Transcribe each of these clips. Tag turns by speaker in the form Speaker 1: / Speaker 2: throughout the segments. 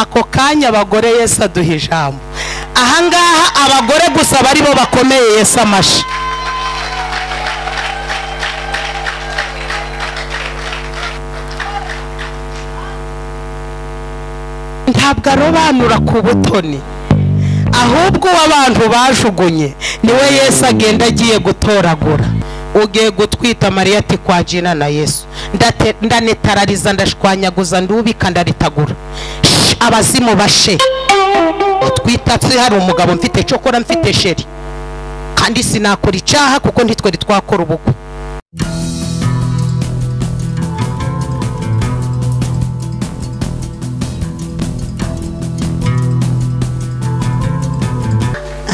Speaker 1: ako kanya abagore Yesu aduha ijambo. Ahangaha abagore gusa bari bo bakomeye Yesu amashi. Ntabwo arobanura ku butoni, ahubwo w'abantu bajugunye niwe Yesu agenda agiye gutoragura. Ugiye gutwita Mariya ati kwa Jina na Yesu ndanetarariza ndashwanyaguza ndubika ndaritagura. Abazimu bashe twitatse hari umugabo mfite cokora mfite sheri kandi sinakora icyaha kuko ntitwe twakora ubukwe.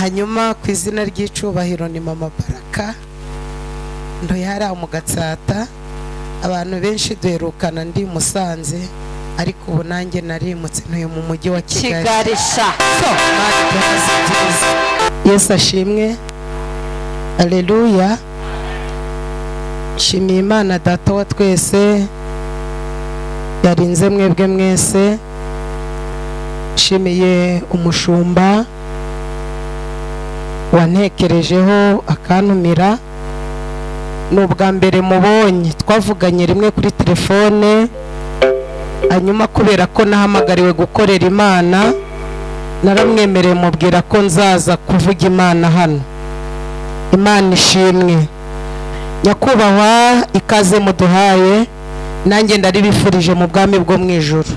Speaker 1: Hanyuma ku izina ry'icubahiro ni Mama Baraka ndoyara mu Gatsata. Abantu benshi duherukana ndi Musanze ariko ubu nanjye narimutse ntuye mu mujyi wa Kigali. Yesu ashimwe. Haleluya. Shimiye Imana Data wa twese yarinze mwebwe mwese. Shimiye umushumba wantekerejeho akantumira. Nubwa mbere mubonye twavuganye rimwe kuri telefone, hanyuma kubera ko nahamagariwe gukorera Imana naramwemereye mubwira ko nzaza kuvuga Imana hano. Imana ishimwe. Nyakubahwa ikaze muduhaye, nanjye ndaribifurije mu bwami bwo mu ijuru.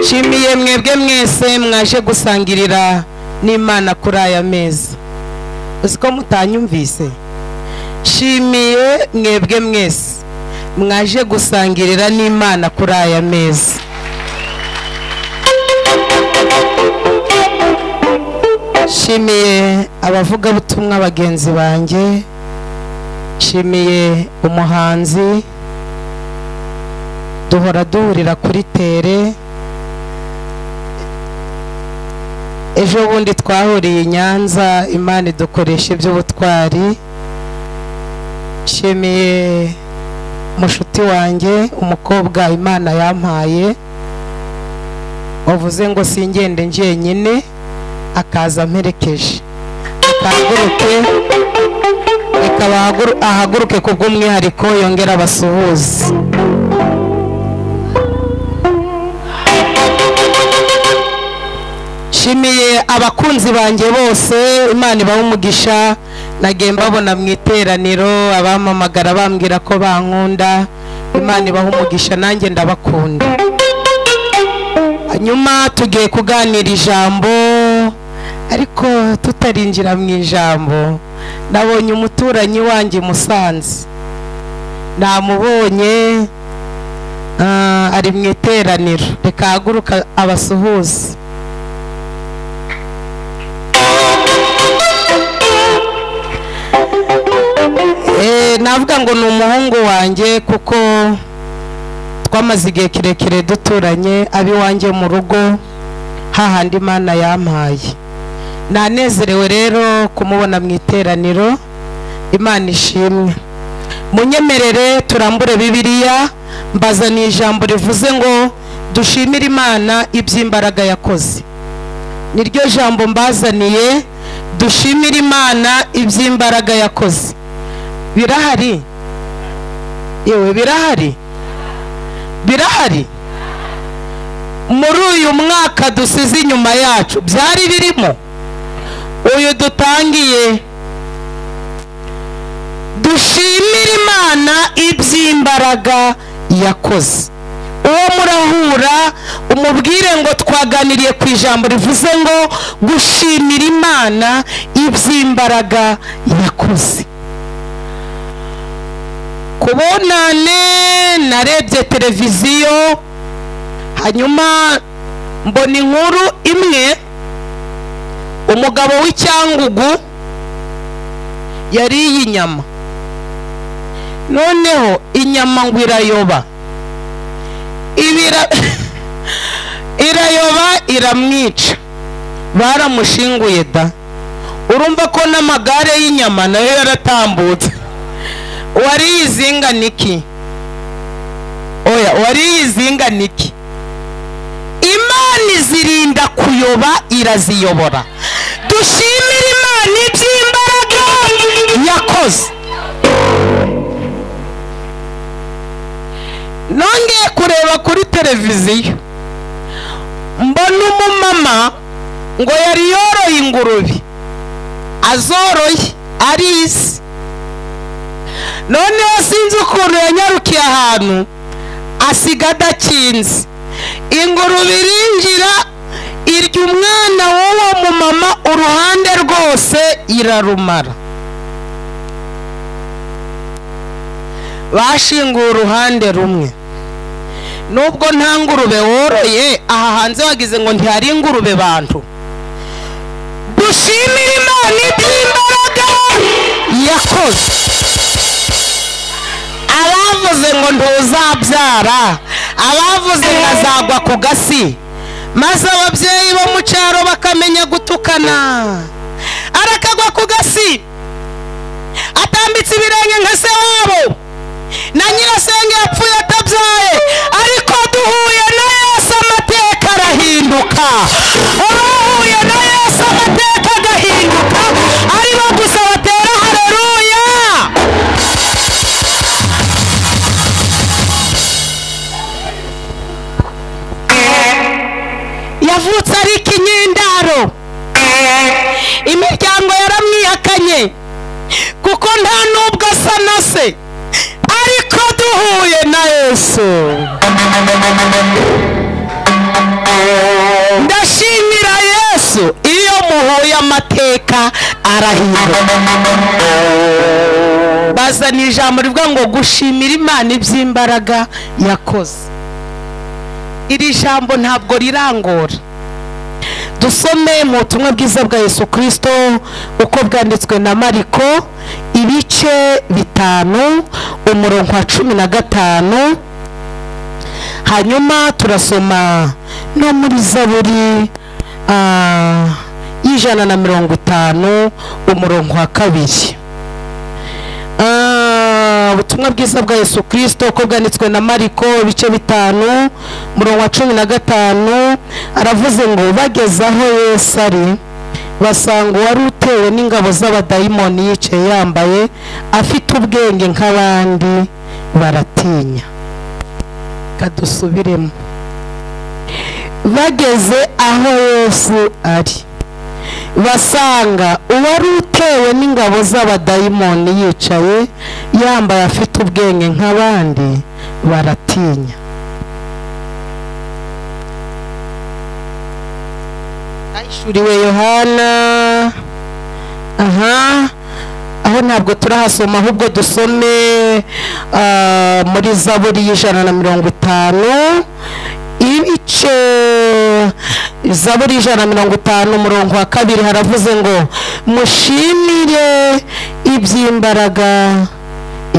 Speaker 1: Shimiye mwebwe mwese mwaje gusangirira n'Imana kuri aya meza. Uziko mutanyumvise? Shimiye mwebwe mwese mwaje gusangirira n'Imana kuri aya meza. Shimiye abavuga butumwa bagenzi banjye. Shimiye umuhanzi duhora duhurira kuri tere. Ejo bundi twahuriye Nyanza, Imana idukoresha iby'ubutwari. Shimiye mushuti wanjye umukobwa Imana yampaye, wavuze ngo singende njyenyine akaza mperekeje. Ahaguruke kubw'umwihariko yongera abasuhuze. Shimiye abakunzi banjye bose, Imana ibahe umugisha. Nagiye mbabona mu iteraniro abamamagara bambwira ko bankunda. Imana ibahe umugisha, nanjye ndabakunda. Hanyuma tugiye kuganira ijambo, ariko tutarinjira mu ijambo nabonye umuturanyi wanjye Musanze. Namubonye ari mu iteraniro. Reka haguruka abasuhuze. Navuga ngo ni umuhungu wanjye kuko twamaze igihe kirekire duturanye, abi wanjye mu rugo hahandi Imana yampaye. Nanezerewe rero kumubona mu iteraniro. Imana ishimwe. Munyemerere turambure Bibiliya, mbazaniye ijambo rivuze ngo dushimire Imana iby'imbaraga yakoze. Niryo jambo mbazaniye, dushimire Imana iby'imbaraga yakoze. Birahari? Yewe birahari? Birahari? Muri uyu mwaka dusize inyuma yacu byari birimo? Uyu dutangiye. Dushimire Imana iby'imbaraga yakoze. Uwo murahura umubwire ngo twaganiriye ku ijambo rivuze ngo gushimira Imana iby'imbaraga yakoze. Kubonane narebye televiziyo, hanyuma mbona inkuru imwe. Umugabo w'Icyangugu yariye inyama, noneho inyama ngo irayoba, irayoba iramwica, baramushinguye da. Urumva ko n'amagare y'inyama nayo yaratambutse. Wari izinga niki? oya wari izingana iki? Imana izirinda kuyoba, iraziyobora. Dushimire Imana iby'imbaraga yakoze. Nongeye kureba kuri televiziyo mbona umumama ngo yari yoroye ingurube, azoroye arizi, noneho sinzi ukuntu yanyarukiye ahantu asiga adakinze, ingurube irinjira irya umwana w'uwo mumama uruhande rwose irarumara. Bashinguye uruhande rumwe. Nubwo nta ngurube woroye, aha hanze wagize ngo ntihari ingurube bantu. Dushimire Imana iby'imbaraga yakoze. Abavuze ngo ntuzabyara, abavuze ngo azagwa ku gasi, maze ababyeyi bo mu cyaro bakamenya gutukana, arakagwa ku gasi atambitse ibirenge nka se wabo, na nyirasenge yapfuye atabyaye, ariko duhuye na Yesu amateka arahinduka. Uhuye na Yesu amateka agahinduka, ari bo gusa batera haleluya. Yavutse ari ikinyendaro, imiryango yaramwihakanye kuko nta nubwo asa na se, ariko duhuye na Yesu ndashimira Yesu. Iyo muhuye amateka arahinduka. Bazana ijambo rivuga ngo gushimira Imana iby'imbaraga yakoze. Iri jambo ntabwo rirangora. Dusome mu butumwa bwiza bwa Yesu Kristo uko bwanditswe na Mariko ibice 5 umurongo wa 15, hanyuma turasoma no muri Zaburi y'ijana na 50 umurongo wa 2. Ubutumwa bwiza bwa Yesu Kristo uko bwanditswe na Mariko ibice 5 umurongo wa 15, aravuze ngo bageze aho Yesu ari, basanga uwari utewe n'ingabo z'abadayimoni yicaye yambaye afite ubwenge nk'abandi, baratinya. Kadusubiremo. Bageze aho Yesu ari, basanga uwari utewe n'ingabo z'abadayimoni yicaye yambaye afite ubwenge nk'abandi, baratinya. Ayishuriwe Yohana, aho ntabwo turahasoma, ahubwo dusome muri Zaburi y'ijana na 50 ibice, Zaburi y'ijana na 50 umurongo wa 2, haravuze ngo mushimire iby'imbaraga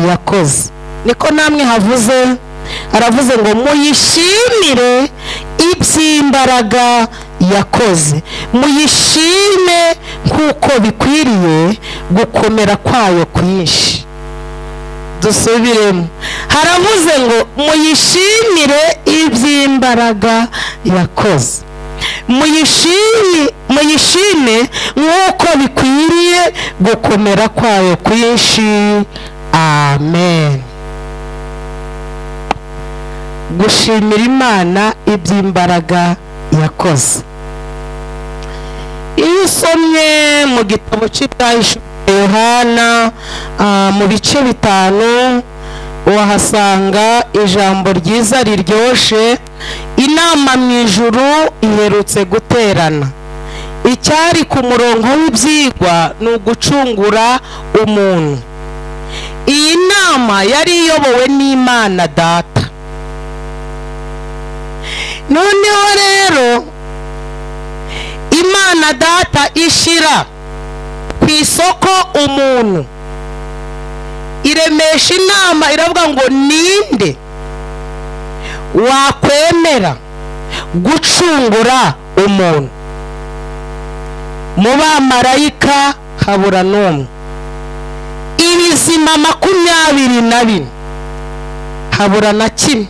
Speaker 1: yakoze. Niko namwe havuze, aravuze ngo muyishimire iby'imbaraga yakoze, muyishime kuko bikwiriye gukomera kwayo kwinshi. Dusubiremo. Haravuze ngo muyishimire iby'imbaraga yakoze, muyishime nk'uko bikwiriye gukomera kwayo kwinshi. Amen. Gushimira Imana iby'imbaraga yakoze. Iyo usomye mu gitabo cy'Ibyahishuriwe Yohana mu bice 5, wahasanga ijambo ryiza riryoshe. Inama mu ijuru iherutse guterana. Icyari ku murongo w'ibyigwa ni ugucungura umuntu. Iyi nama yari iyobowe n'Imana Data. Noneho rero Imana Data ishira ku isoko umuntu, iremesha inama, iravuga ngo ninde wakwemera gucungura umuntu. Mu bamarayika habura n'umwe, ibizima 24 habura na kimwe.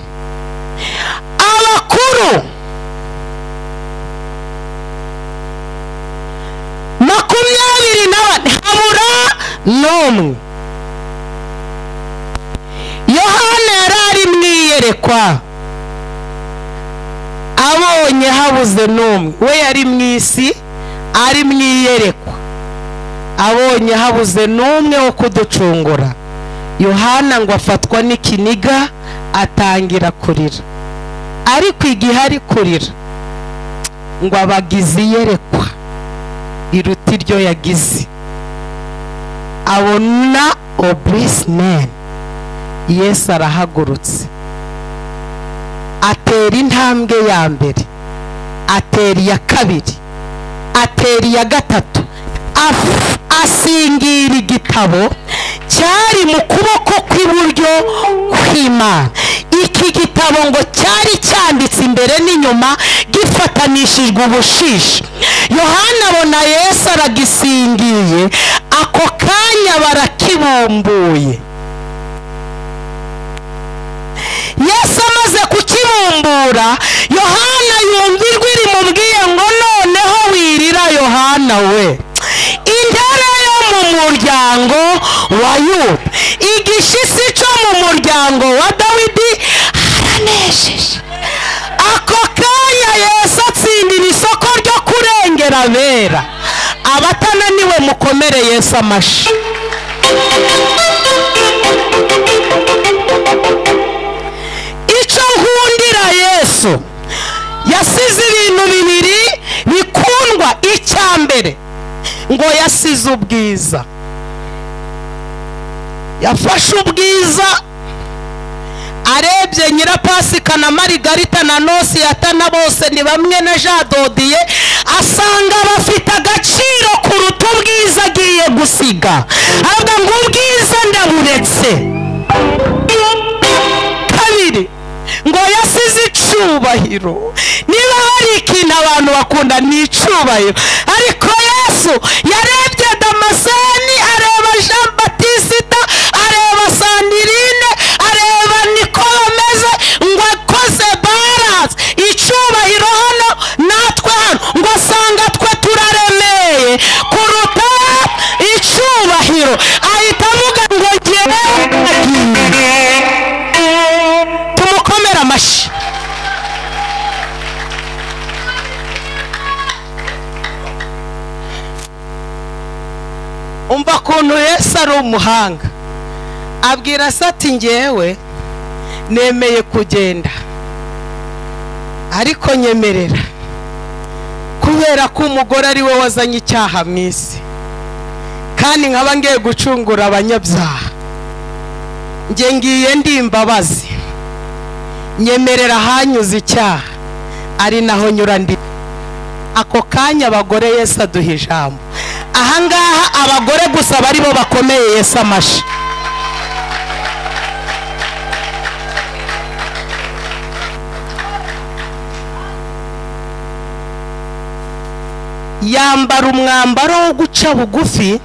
Speaker 1: bakuru 24 habura n'umwe. Yohana yarari mwiyerekwa abonye habuze n'umwe. We yari mwisi ari mwiyerekwa abonye habuze n'umwe wo kuducungura. Yohana ngo afatwa n'ikiniga atangira kurira, ariko igihe ari kurira ngo abagize iyerekwa iruta iryo yagize. Abona obrisman Yesu arahagurutse, atera intambwe ya mbere, atera iya kabiri, atera iya gatatu, asingira igitabo cyari mu kuboko kw'iburyo kw'Imana. Iki gitabo ngo cyari cyanditse imbere n'inyuma gifatanishijwe ubushishi. Yohana abona Yesu aragisingiye, ako kanya barakibumbuye. Yesu amaze kukibumbura, Yohana yumva ijwi rimubwiye ngo noneho wirira Yohana we, intare yo mu muryango wa Yuda, igishisi cyo mu muryango wa Dawidi aranesheje. Ako kanya Yesu atsindira isoko ryo kurengera abera. Abatananiwe mukomere Yesu amashi. Icyo nkundira Yesu, yasize ibintu bibiri bikundwa. Icya mbere ngo yasize ubwiza. Yafashe ubwiza, arebye Nyirapasika na Marigarita na Nosiyata na bose ni bamwe na Jean Dodiye, asanga bafite agaciro kuruta ubwiza agiye gusiga. Avuga ngo ubwiza ndaburetse. Kabiri ngo yasize icubahiro. Niba hari ikintu abantu bakunda ni icubahiro, ariko Yesu yarebye Damascene, areba Jean Baptiste, areba Sandirine, areba Nikomeze, ngo akoze balance. Icubahiro hano natwe hano, ngo asanga twe turaremeye kuruta icubahiro. Ahita avuga ngo tumukomera amashi. Umva kuntu Yesu ari umuhanga. Abwira se ati ngewe nemeye kugenda, ariko nyemerera, kubera ko umugore ari we wazanye icyaha mu isi, kandi nkaba ngiye gucungura abanyabyaha, nge ngiye ndi imbabazi. Nyemerera hanyuze icyaha, ari naho nyura ndi. Ako kanya abagore Yesu aduha ijambo. Ahangaha abagore gusa bari bo bakomeye Yesu amashi. Yambara umwambaro wo guca bugufi,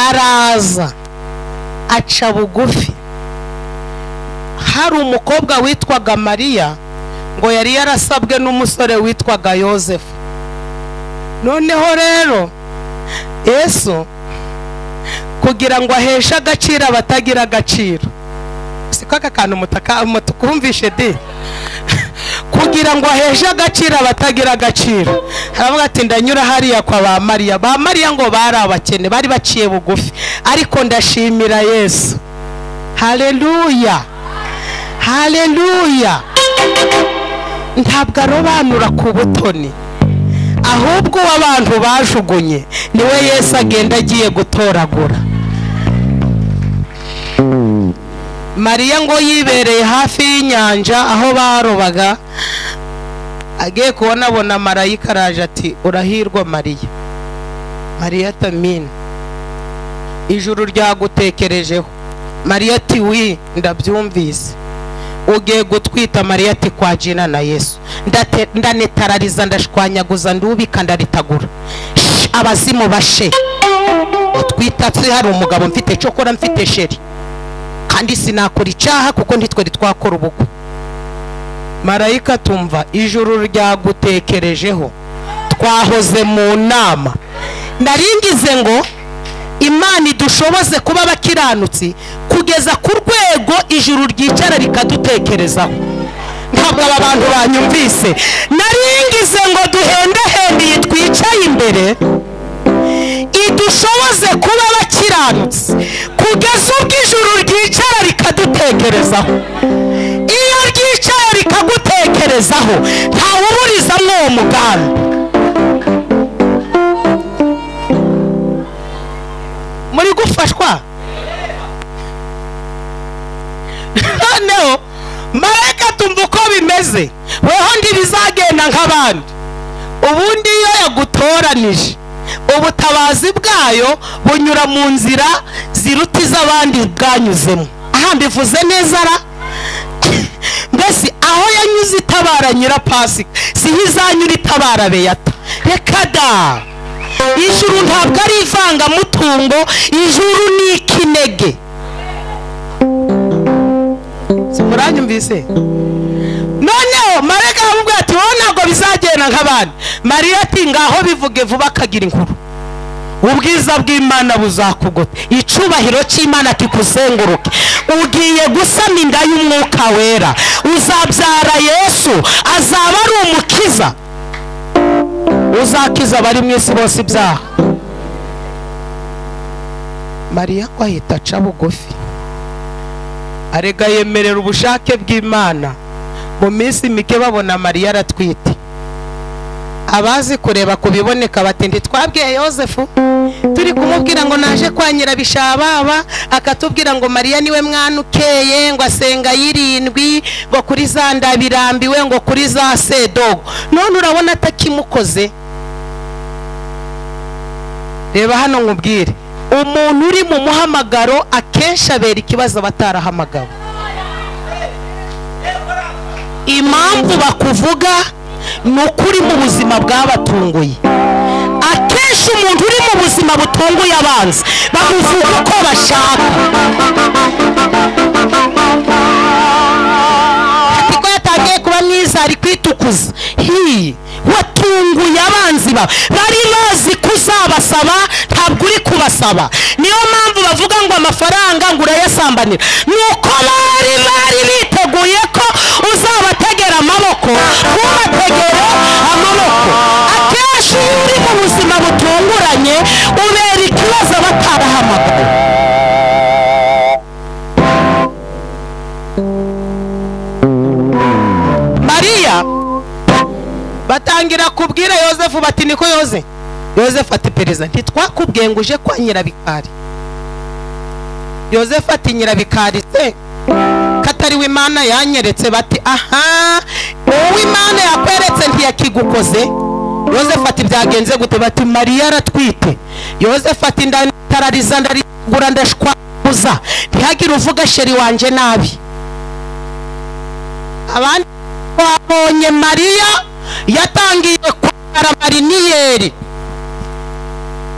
Speaker 1: araza aca bugufi. Hari umukobwa witwaga Mariya, ngo yari yarasabwe n'umusore witwaga Yosefu. Noneho rero Yesu kugira ngo aheshe agaciro abatagira agaciro, siko aka kantu mutukumvishe de, kugira ngo aheshe agaciro abatagira agaciro, haravuga ati ndanyura hariya kwa ba Mariya. Ba Mariya ngo bari abakene, bari baciye bugufi, ariko ndashimira Yesu. Haleluya, haleluya. Ntabwo arobanura ku butoni, ahubwo w'abantu bajugunye niwe Yesu agenda agiye gutoragura. Mariya ngo yibereye hafi y'inyanja aho barobaga, agiye kubona marayika araje ati urahirwa Mariya. Mariya ati amin, ijuru ryagutekerejeho. Mariya ati wi, ndabyumvise. Ugiye gutwita. Mariya ati kwa jina na Yesu. Ndanetarariza, ndashwanyaguza, ndubika, ndaritagura. Abazimu bashe. Twita hari umugabo mfite cokora, mfite sheri. kandi sinakora icyaha kuko ntitwari twakora ubukwe. Marayika tumva ijuru ryagutekerejeho, twahoze mu nama, naringize ngo Imana idushoboze kuba abakiranutsi kugeza ku rwego ijuru ryicara rikadutekerezaho. Ntabwo aba bantu banyumvise. Naringize ngo duhendahendiye twicaye imbere idushoboze kuba abakiranutsi kugeza ubwo ijuru ryicara rikadutekerezaho. Iyo ryicara rikagutekerezaho ntawe uburizamo uwo mugambi. Muri gufashwa noneho marayika tumva uko bimeze, weho ntibizagenda nk'abandi. Ubundi iyo yagutoranije ubutabazi bwayo bunyura mu nzira ziruta iz'abandi bwanyuzemo. Aha mbivuze neza ra mbese aho yanyuze itabara Nyirapasika siho izanyura itabara Beyata. Reka da, ijuru ntabwo ari ivangamutungo, ijuru ni ikinege. Simuranyumvise? Noneho marayika aramubwira ati wowe ntabwo bizagenda nk'abandi. Mariya ati ngaho bivuge vuba akagira inkuru. Ubwiza bw'Imana buzakugota, icubahiro cy'Imana kikuzenguruke, ugiye gusama inda y'Umwuka Wera, uzabyara Yesu, azaba ari umukiza, uzakiza abari mu isi bose ibyaha. Mariya ko ahita aca bugufi, arega yemerera ubushake bw'Imana. Mu minsi mike babona Mariya aratwite. Abazi kureba kubiboneka bati ntitwabwiye Yosefu, turi kumubwira ngo naje kwa Nyirabishababa, akatubwira ngo Mariya niwe mwana ukeye, ngo asenga yirindwi, ngo kuri za ndabirambiwe, ngo kuri za sedogo. None urabona atakimukoze. Reba hano nkubwire, umuntu uri mu muhamagaro akenshi abera ikibazo abatarahamagawe. Impamvu bakuvuga ni ukuri mu buzima bwabatunguye. Akenshi umuntu uri mu buzima butunguye abanza bamuvuga uko bashaka. Atiko yatangiye kuba mwiza ari kwitukuza. Watunguye abanzi ba bari bazi kuzabasaba, ntabwo uri kubasaba. Niyo mpamvu bavuga ngo amafaranga ngo urayasambanira. Nuko bari biteguye ko uzabategera amaboko, ubategere amaboko. Akenshi uri mu buzima butunguranye ubera ikibazo batarahamagaye. Mariya batangira kubwira Yosefu bati niko Yosefu ati pereza ntitwakubwiye ngo uje kwa Nyirabikari. Yosefu ati Nyirabikari se katari w'Imana yanyeretse. Bati aha, wowe Imana yakweretse ntiyakigukoze. Yosefu ati byagenze gute? Bati Mariya aratwite. Yosefu ati ndatarariza ndarigura ndashwabuza ntihagire uvuga sheri wanje nabi. Abandi babonye Mariya yatangiye kwambara mariniyeri.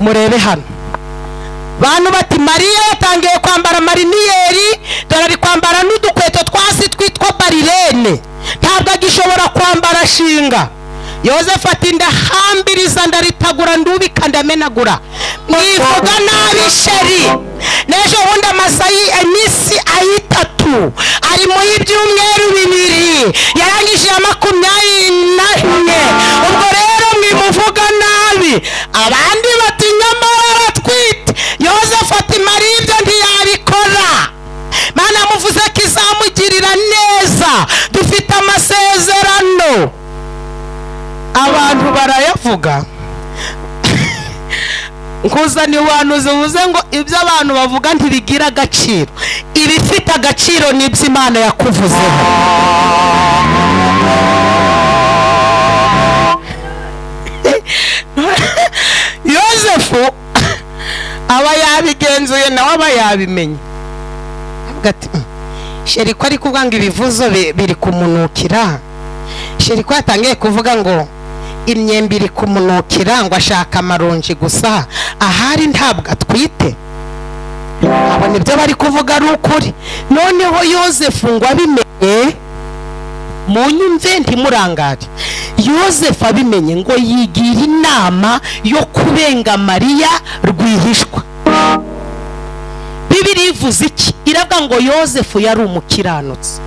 Speaker 1: Murebe hano bantu bati Mariya yatangiye kwambara mariniyeri, dore ari kwambara n'udukweto twasi twitwa barirene, ntabwo agishobora kwambara shinga. Yosefu ati ndahambiriza ndaritagura ndubika ndamenagura. Mwivuga nabi sheri, nejo bundi amasayi emisi ayitatu ari mu y'ibyumweru bibiri yarangije ya 24. Ubwo rero mwimuvuga nabi. Abandi bati nyamara aratwite. Yosefu ati Mariya ibyo ntiyabikora, Mana muvuze ko izamugirira neza, dufite amasezerano. Abantu barayavuga nkuzani abantu zivuze ngo ibyo abantu bavuga ntibigira agaciro. Ibifite agaciro ni ibyo Imana yakuvuzeho. Yosefu aba yabigenzuye nawe aba yabimenye. Ati sheri ko ari kuvuga ngo ibivuzo biri kumunukira. Sheri ko yatangiye kuvuga ngo imyembe iri kumunukira, ngo ashaka amaronji gusa, ahari ntabwo atwite. abona ibyo bari kuvuga ari ukuri. Noneho Yozefu ngo abimenye, munyumve ntimurangare, Yozefu abimenye ngo yigira inama yo kubenga Mariya rwihishwa. Bibiliya ivuze iki? Iravuga ngo Yozefu yari umukiranutsi.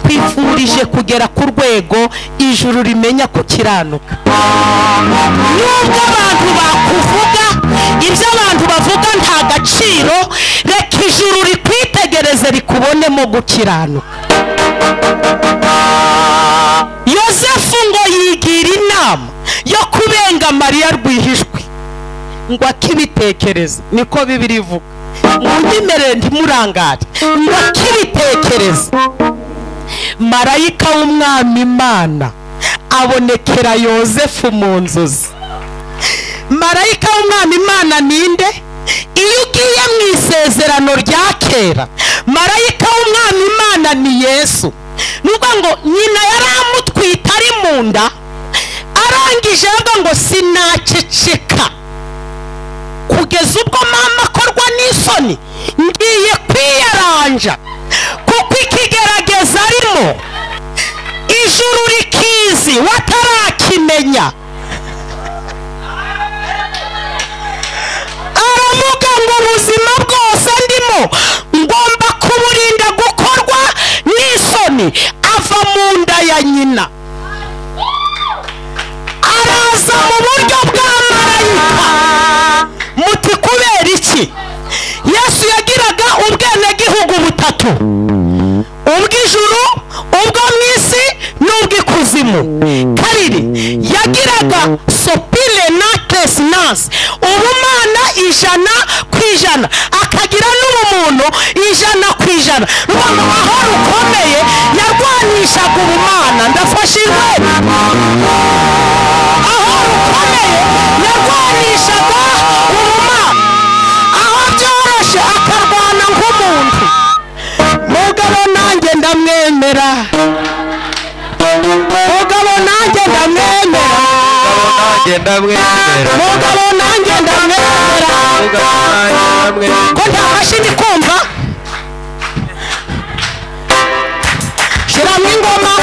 Speaker 1: Twifurije kugera ku rwego ijuru rimenya kukiranuka. Nubwo abantu bakuvuga ibyo abantu bavuga nta gaciro, reka ijuru rikwitegereze rikubonemo gukiranuka. Yozefu ngo yigira inama yo kubenga Mariya rwihishwe, ngo akibitekereza, niko Bibiliya ivuga. Munyemerere ntimurangare, ngo akibitekereza, marayika w'umwami Imana abonekera Yozefu mu nzozi. Marayika w'umwami Imana ninde? Iyo ugiye mu isezerano rya kera, marayika w'umwami Imana ni Yesu. Nubwo ngo nyina yari amutwita ari mu nda, arangije avuga ngo sinaceceka kugeza ubwo mama akorwa n'isoni, ngiye kwiyaranja, kuko ikigerageza arimo ijuru rikizi watarakimenya. Aravuga ngo ubuzima bwose ndimo ngomba kuburinda gukorwa n'isoni. Ava mu nda ya nyina, araza mu buryo bwa marayika. Muti kubera iki? Yesu yagiraga ubwenegihugu butatu: ubw'ijuru, ubwo mu isi, n'ubw'ikuzimu. Kabiri, yagiraga sopile na tesinanse, ubumana 100%, akagira n'ubumuntu 100%. Rubanda aho rukomeye yarwanishaga ubumana. Ndafashijwe. Aho rukomeye yarwanishaga ubumana, aho byoroshye akarwana nk'umuntu. Mugabo nanjye ndamwemera, mugabo nanjye ndamwemera, mugabo nanjye ndamwemera. Ko nta mashini kumva? Shiramo ingoma.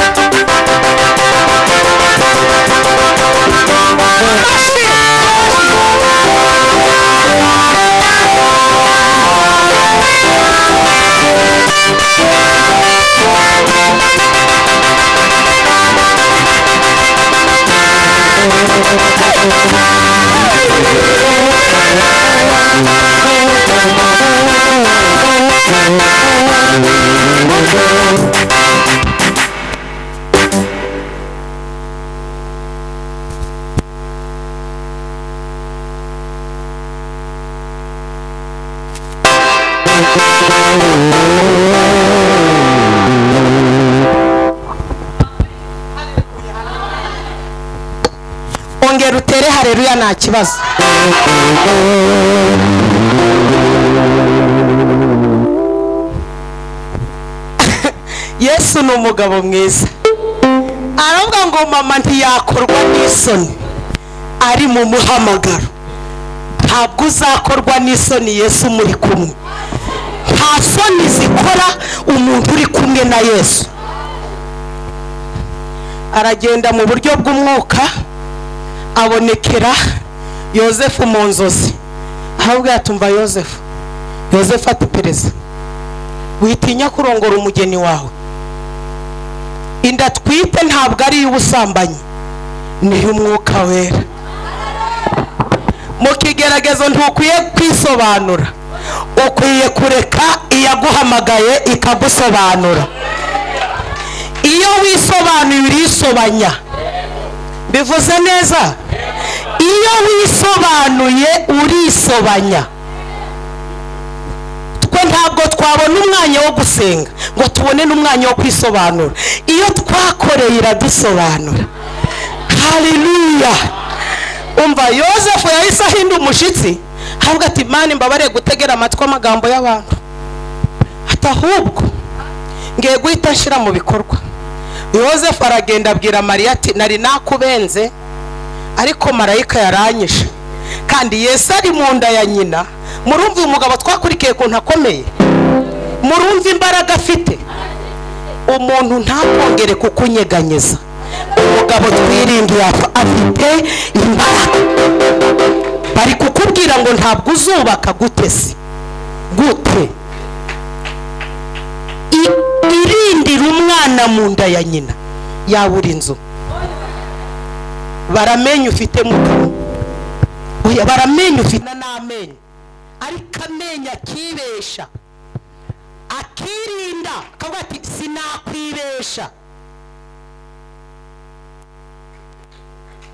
Speaker 1: Ongera utere haleluya nta kibazo. Yesu ni umugabo mwiza. Aravuga ngo mama ntiyakorwa n'isoni ari mu muhamagaro. Ntabwo uzakorwa n'isoni Yesu muri kumwe. Nta soni zikora umuntu uri kumwe na Yesu. Aragenda mu buryo bw'umwuka, abonekera Yozefu mu nzozi. Ahubwo yatumva Yozefu. Yozefu ati pereza, witinya kurongora umugeni wawe. Inda twite ntabwo ari ubusambanyi, ni umwuka wera. Mu kigeragezo ntukwiye kwisobanura, ukwiye kureka iyaguhamagaye ikagusobanura. Iyo wisobanuye urisobanya. Bivuze neza? Iyo wisobanuye urisobanya. Twe ntabwo twabona umwanya wo gusenga ngo tubone n'umwanya wo kwisobanura. Iyo twakoreye iradusobanura. Haleluya. Umva Yozefu yahise ahinda umushitsi, havuga ati Imana imbabare gutegera amatwi amagambo y'abantu. Atahubwo ngiye guhita nshira mu bikorwa. Yozefu aragenda abwira Mariya ati nari nakubenze, ariko marayika yaranyishe, kandi Yesu ari mu nda ya nyina murumva uyu mugabo twakurikiye ko ntakomeye, murumva imbaraga afite. Umuntu ntakongere kukunyeganyeza. Umugabo twiringiye afite imbaraga. Bari kukubwira ngo ntabwo uzubaka gute se, gute irindira umwana mu nda ya nyina yabura inzu. Baramenya ufite mugabo, oya baramenya ufite n'amenyo, ariko amenya akibesha, akirinda akavuga ati sinakwibesha.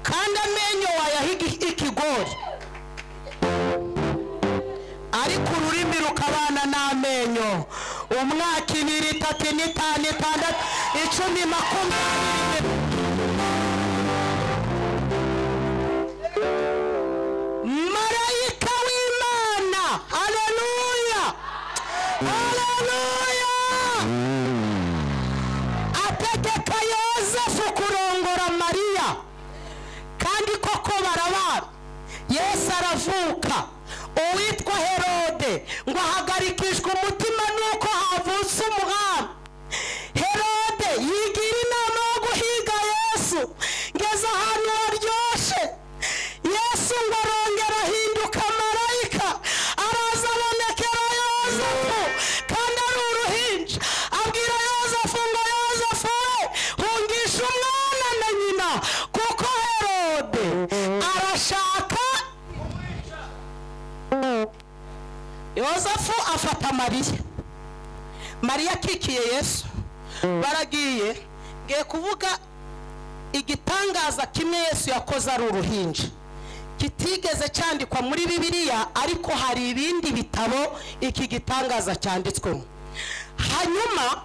Speaker 1: Kandi amenyo wayahiga ikigori, ariko ururimi rukabana n'amenyo. Umwaka 2, 3, 4, 5, 6, 10, 20. Marayika w'Imana, haleluya, haleluya, ategeka Yosefu kurongora Mariya. Kandi koko barabana, Yesu aravuka. Uwitwa Herode ngo ahagarikishwe umutima nuko havutse umwami. Herode yigira inama yo guhiga Yesu, ngeze ahantu haryoshe. Yesu ngo arongera ahinduka marayika, araza abonekera Yosefu kandi ari uruhinja. Abwira Yosefu ngo Yosefu we, hungisha umwana na nyina, kuko Herode arashaka. Yosefu afata Mariya akikiye Yesu. Baragiye, ngiye kuvuga igitangaza kimwe Yesu yakoze ari uruhinja, kitigeze cyandikwa muri Bibiliya, ariko hari ibindi bitabo iki gitangaza cyanditswemo. Hanyuma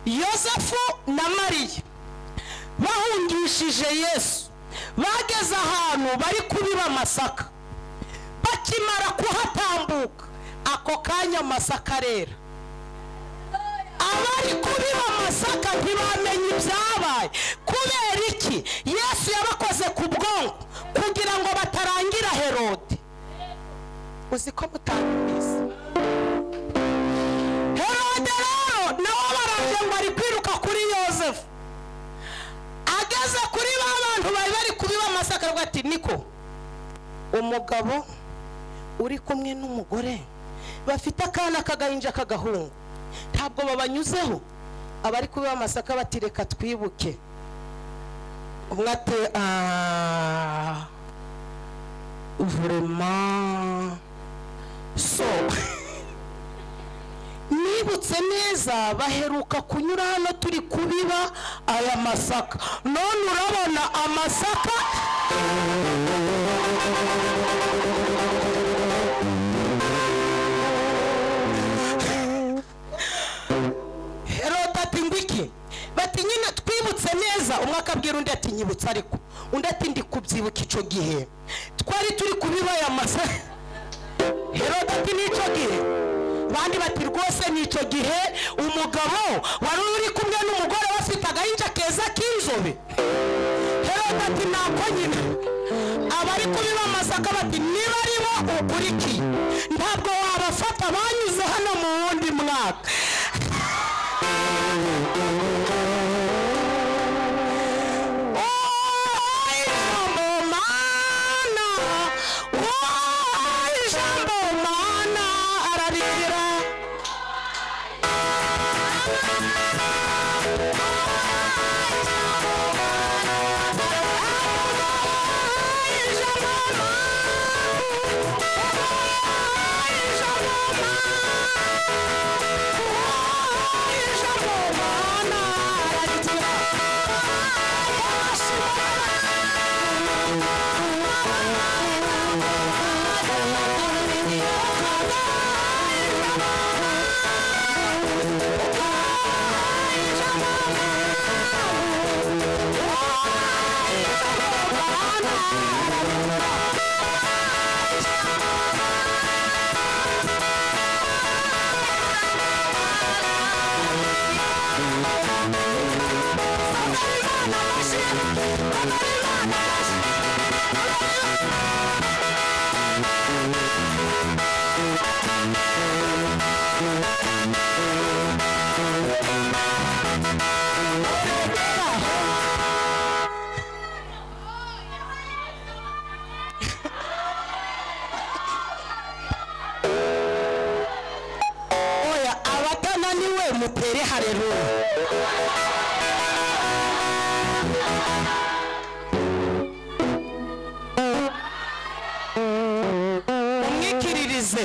Speaker 1: Yosefu na Mariya bahungishije Yesu, bageze ahantu bari kubiba amasaka. Bakimara kuhatambuka, ako kanya amasaka arera. Abari kubiba amasaka ntibamenye ibyabaye. Kubera iki? Yesu yabakoze ku bwonko kugira ngo batarangira Herode. Uzi ko mutabizi, Herode rero nawe baranje ngo ari kwiruka kuri Yosefu. Ageze kuri ba bantu bari kubiba amasaka, aravuga ati niko umugabo uri kumwe n'umugore bafite akana kagahinja kagahungu, ntabwo babanyuzeho. Abari kubiba amasaka bati reka twibuke. Umwe ati vraiment so nibutse neza baheruka kunyura hano turi kubiba aya masaka, none urabona amasaka. Herode ati ngwiki, bati nyine twibutse neza. Umwe akabwira undi ati nyibutse, ariko undi ati ndi kubyibuka icyo gihe twari turi kubiba aya masaka. Herode ati n'icyo gihe, bandi bati rwose n'icyo gihe umugabo wari uri kumwe n'umugore bafite agahinja keza k'inzobe. Herode ati nako nyine. Abari kubiba amasaka bati niba ari bo ukurikiye, ntabwo wabafata banyuze hano mu wundi mwaka. umwikiririze.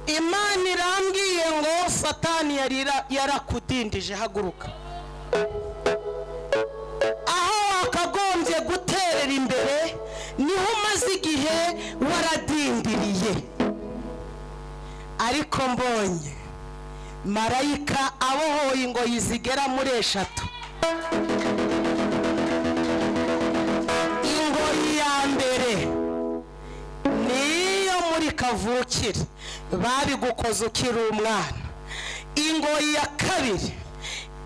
Speaker 1: Imana irambwiye ngo Satani yarakudindije, haguruka. Aho wakagombye guterera imbere niho umaze igihe waradindiriye, ariko mbonye marayika abohoye ingoyi zigera muri 3. Ingoyi ya mbere niyo muri kavukire babigukoze ukiri umwana. Ingoyi ya kabiri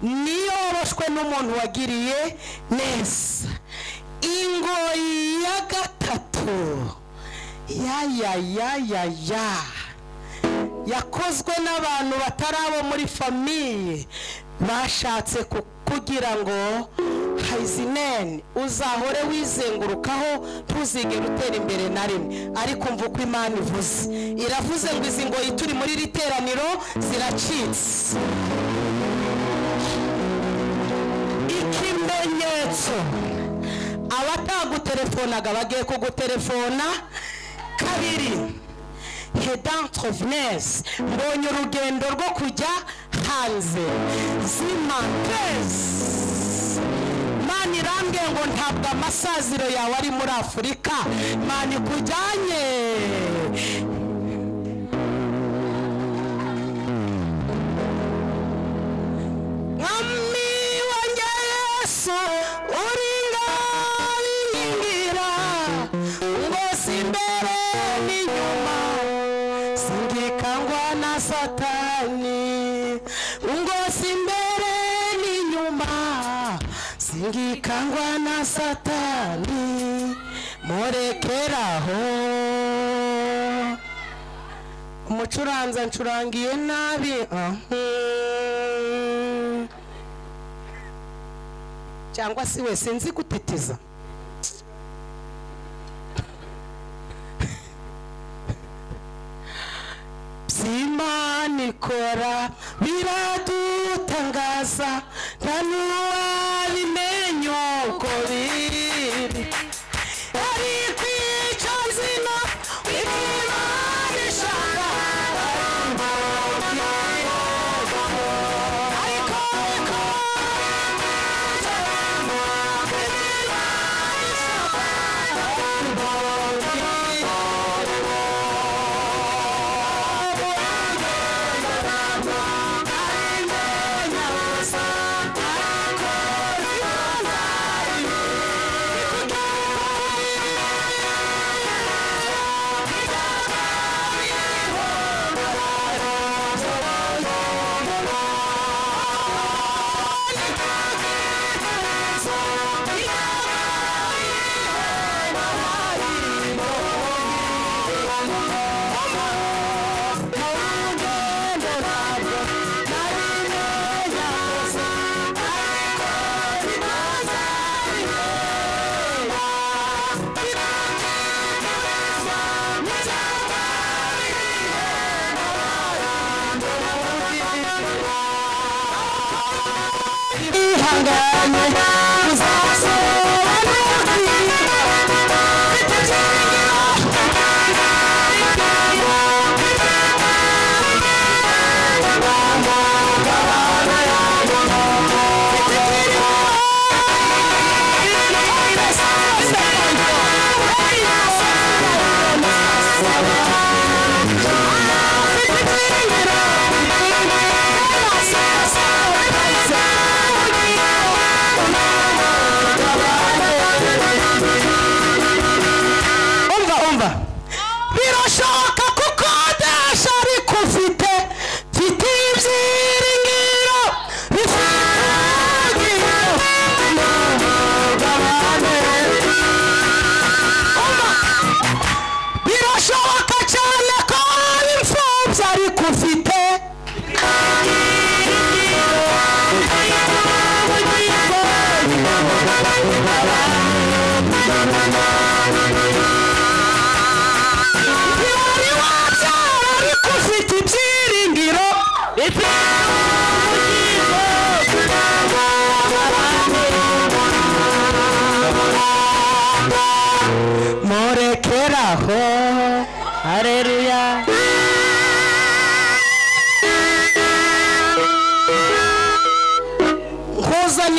Speaker 1: niyo woroshwe n'umuntu wagiriye neza. Ingoyi ya gatatu yakozwe n'abantu batarabo muri famiye bashatse kugira ngo hayizinene uzahore wizengurukaho ntuzigere utera imbere na rimwe. Ariko mva uko Imana ivuze, iravuze ngo izi ngoyi turi muri iri teraniro ziracitse. Ikimenyetso, abataguterefonaga bagiye kuguterefona kabiri. Hedantrevenez mbonye urugendo rwo kujya hanze. Zimankezi Imana irambwiye ngo ntabwo amasaziro yawe ari muri Afurika, Imana ikujyanye Mwami wanjye Yesu uringaringira ngo simbere n'inyuma singikangwa na Satani, ngo simbere n'inyuma singikangwa na Satani, murekeraho. Umucuranza ncurangiye nabi, cyangwa si we sinzi gutitiza. Imana ikora biradutangaza, nta n'uwabimenya uko biri. Ariko icyo nzima Imana ishaka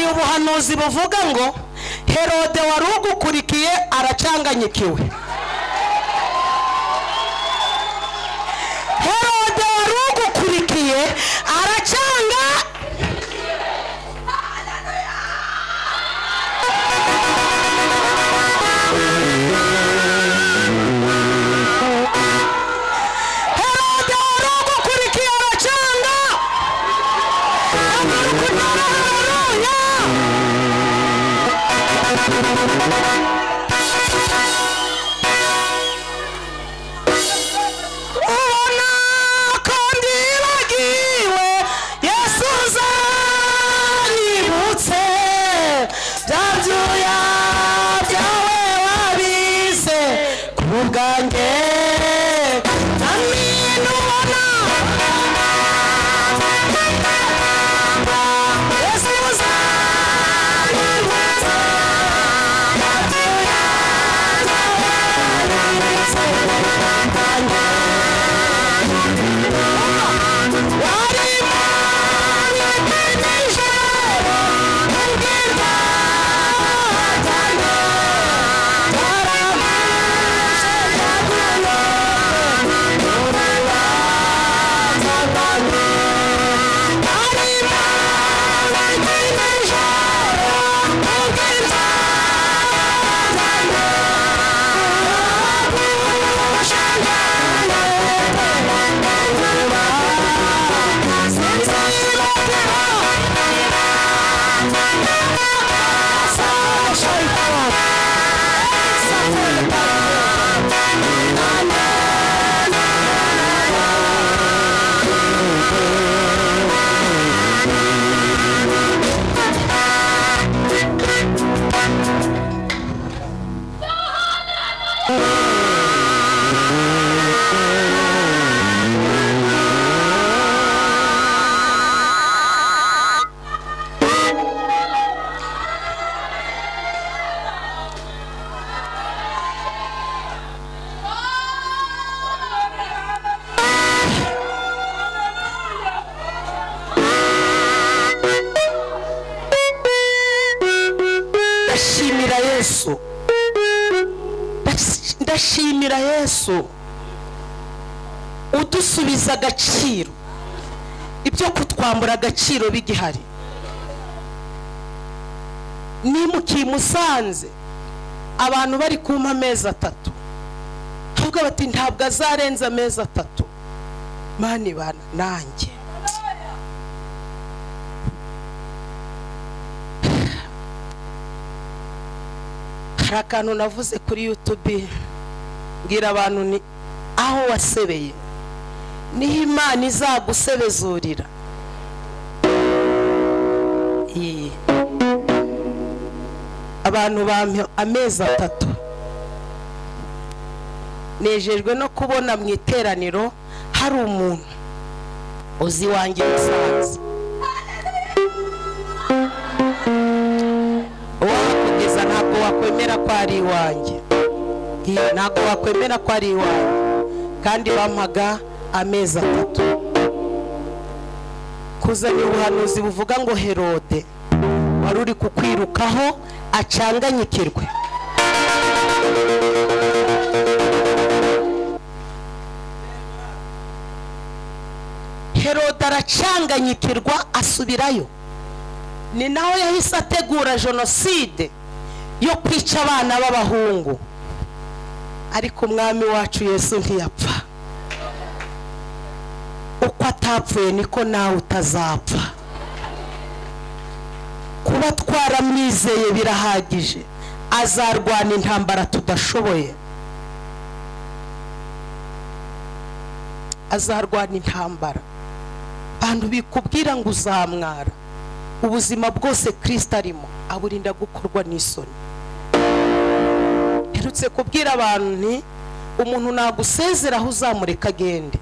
Speaker 1: nkuzaniye ubuhanuzi buvuga ngo Herode wari ugukurikiye aracanganyikiwe. Herode wari ugukurikiye aracanga. Herode wari ugukurikiye aracanga. Ubona kandi bagiwe Yesu uzanyibutse bya byuya byawe wabize ku bwanjye. Amin. Ubona Yesu uzanyibutse ndashimira Yesu udusubiza agaciro ibyo kutwambura agaciro bigihari. Nimukiye Musanze abantu bari kumpa amezi 3 ahubwo bati ntabwo azarenza amezi 3. Mani bana nanjye hari akantu navuze kuri YouTube mbwira abantu ni aho wasebeye niho Imana izagusebezurira. Abantu bampe amezi 3 nejejwe no kubona mu iteraniro hari umuntu uzi wanjye Musanze wakugeza ntabwo wakwemera ko ari iwanjye. Ntabwo wakwemera ko ari iwanjye kandi bampaga amezi 3 kuzana ubuhanuzi buvuga ngo Herode wari uri kukwirukaho acanganyikirwe. Herode aracanganyikirwa asubirayo. Ni naho yahise ategura jenoside yo kwica abana b'abahungu. Ariko umwami wacu Yesu ntiyapfa. Uko atapfuye niko nawe utazapfa. Kuba twaramwizeye birahagije. Azarwana intambara tudashoboye. Azarwana intambara. Bantu bikubwira ngo uzamwara. Ubuzima bwose Kristo arimo aburinda gukorwa n'isoni. Herutse kubwira abantu nti umuntu nagusezeraho uzamureka agende.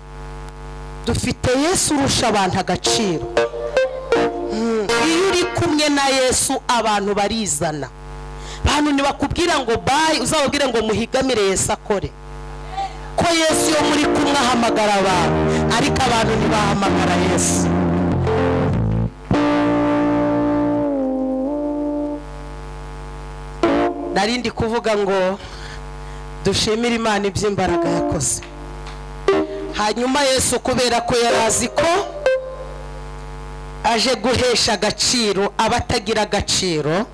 Speaker 1: Dufite Yesu urusha abantu agaciro. Iyo uri kumwe na Yesu abantu barizana. Bantu ntibakubwira ngo bye uzababwire ngo muhigamire Yesu akore. Ko Yesu yo muri kumwe ahamagara abantu ariko abantu ntibahamagara Yesu. narindi kuvuga ngo dushimire Imana iby'imbaraga yakoze. Hanyuma Yesu kubera ko yarazi ko aje guhesha agaciro abatagira agaciro,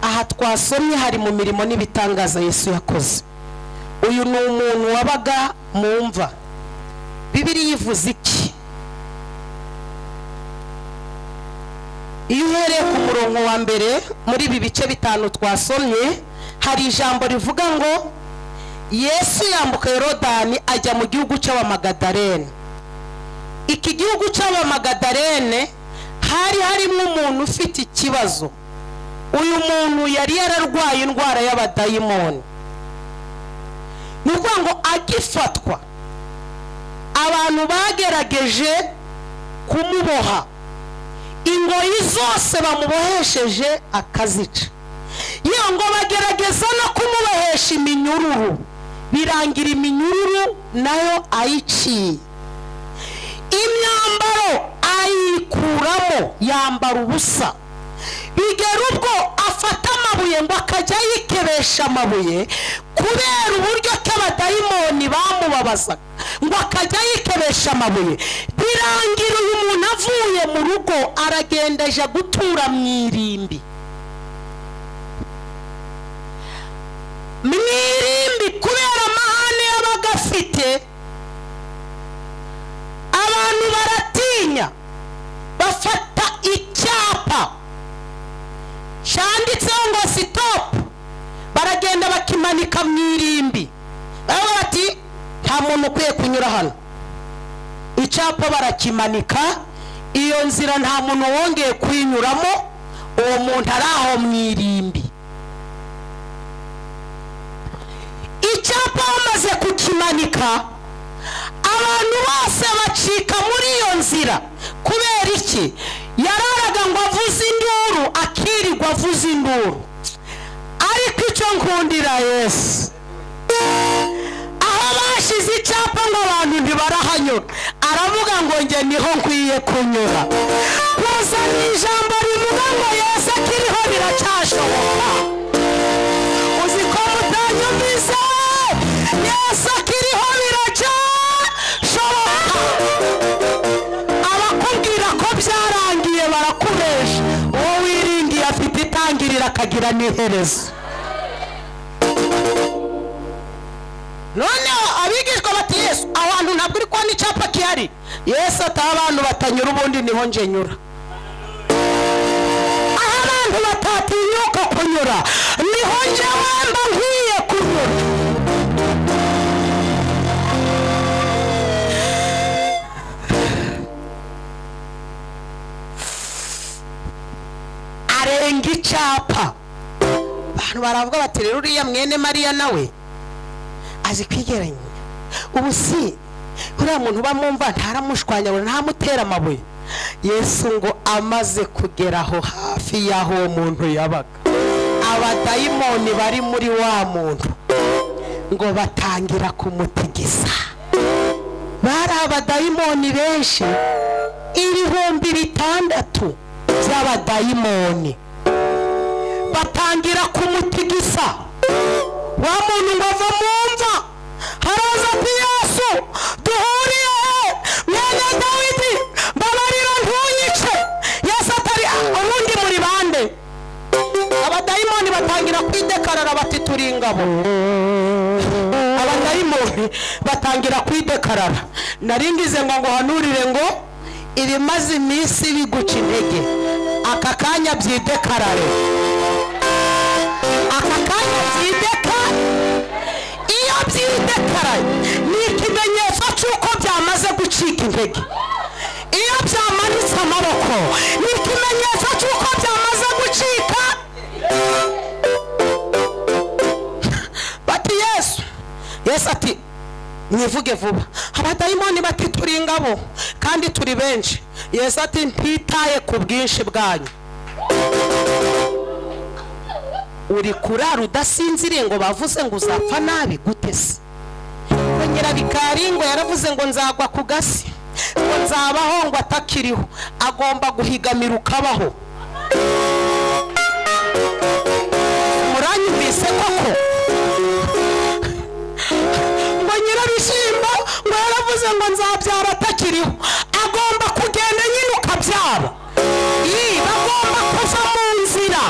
Speaker 1: aha twasomye hari mu mirimo n'ibitangaza Yesu yakoze. Uyu ni umuntu wabaga mu mva. Bibiliya ivuze iki? Iyo uhereye ku murongo wa mbere muri ibi bice bitanu twasomye, hari ijambo rivuga ngo Yesu yambuka Yorodani ajya mu gihugu cy'Abamagadalene. Iki gihugu cy'Abamagadalene hari harimo umuntu ufite ikibazo. Uyu muntu yari yararwaye indwara y'abadayimoni. Nuko ngo agifatwa abantu bagerageje kumuboha, ingoyi zose bamubohesheje akazica. Iyo ngo bagerageza no kumubohesha iminyururu, birangira iminyururu nayo ayiciye. Imyambaro ayikuramo, yambara ubusa. Bigera ubwo afata amabuye ngo akajya yikebesha amabuye, kubera uburyo k'abadayimoni bamubabazaga, ngo akajya yikebesha amabuye. Birangira uyu muntu avuye mu rugo aragenda aje gutura mu irimbi. Mwirimbi kubera amahane yabaga afite, abantu baratinya, bafata icyapa cyanditseho ngo stop, baragenda bakimanika mu irimbi. Bati nta muntu ukwiye kunyura hano. Icyapa barakimanika, iyo nzira nta muntu wongeye kuyinyuramo, uwo muntu ari aho mu irimbi. Icyapa bamaze kukimanika, abantu bose bacika muri iyo nzira. Kubera iki? Yararaga ngo avuze induru, akirirwa avuze induru. Ariko icyo nkundira Yesu, aho bashize icyapa ngo abantu ntibarahanyura, aravuga ngo njye niho nkwiye kunyura. Kuzana ijambo rivuga ngo Yesu akiriho biracyashoboka. Uzi ko mutanyumvise? Yesu akiriho biracyashoboka. Abakubwira ko byarangiye barakubesha. Uwo wiringiye afite itangiriro akagira n'iherezo. None abigishwa bati Yesu, abantu ntabwo uri kubona icyapa kihari. Yesu ataha abantu batanyura ubundi niho nje nyura. Aho abantu batatinyuka kunyura niho nje wamba nkwiye kunyura. Arenga icyapa, abantu baravuga bati rero uriya mwene Mariya nawe azi kwigeranya. Ubu si uriya muntu bamwumva ntaramushwanya ntamutera amabuye. Yesu ngo amaze kugeraho hafi y'aho uwo muntu yabaga, abadayimoni bari muri wa muntu ngo batangira kumutigisa. Bari abadayimoni benshi, 600 by'abadayimoni batangira kumutigisa. Wa muntu ngo ava mumva, haraza ati Yesu duhuriye mwene Dawidi, mbabarira ntunyice. Yesu atari ubundi muri bande? Abadayimoni batangira kwidekarara bati turi ingabo. Abadayimoni batangira kwidekarara. Naringize ngo hanurire ngo ibimaze iminsi biguca intege, aka kanya byidekarare. Aka kanya byideka, iyo byidekaraye ni ikimenyetso cy'uko byamaze gucika intege. Iyo byamanitse amaboko ni ikimenyetso cy'uko byamaze gucika. Bati Yesu ati mwivuge vuba. Abadayimoni bati turi ingabo kandi turi benshi. Yesu ati ntitaye ku bwinshi bwanyu. Uri kurara udasinziriye ngo bavuze ngo uzapfa nabi gute se? Nyirabikari ngo yaravuze ngo nzagwa ku gasi, ngo nzabaho ngo atakiriho. Agomba guhigamira ukabaho. mwumvise koko ngo nyirabishyimbo ngo yaravuze ngo nzabyara atakiriho, agomba kugenda nyine ukabyara. Bagomba kuva mu nzira